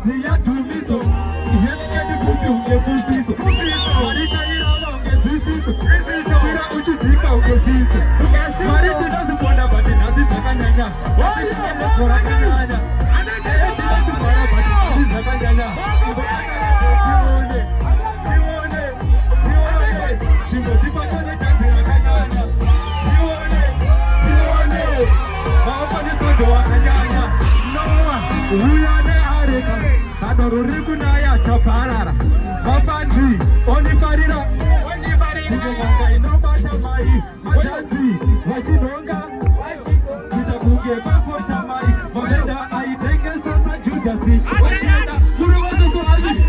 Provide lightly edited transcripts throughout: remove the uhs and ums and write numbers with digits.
chazi ya tumiso. Yeske ni pupi unge pupiso. Marita ila unge zisiso. Kira uchizika unge siso. Marita nasi ponda bati nasi sakanyanya. Wadi kama kora kanyanya. Marita nasi ponda bati nasi sakanyanya. Shimbo tipa kone chazi ya kanyanya. Adoruriku na ya chaparara Mafandi, onifarira Kujenganga inobata mai Madanzi, wachidonga Kitabuge bako tamai Mabenda aitenge sasa judasi Wachida, kuru wazo swali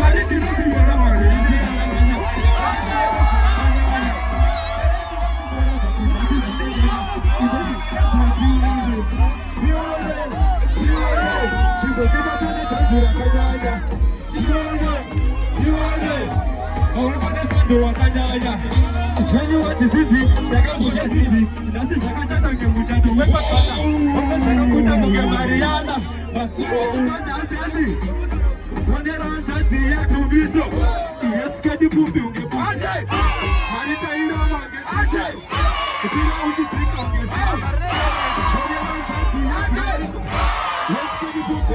Mariti nusi yona mariti Chenye wati sisi, daga kuja sisi Nasi shaka chata ke mchando wepa kata Waka sana kuja muge Mariana Wako soja ati Wandera chati ya tumiso Yeske di pupi unge pupi Marita ina wange Kira uji trika unge sisi Wandera chati ya tumiso Yeske di pupi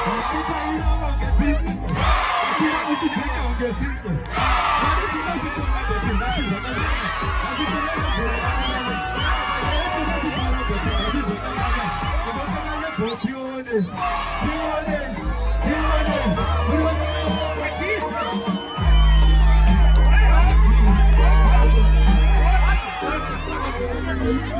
Marita ina wange sisi Kira uji trika unge sisi It's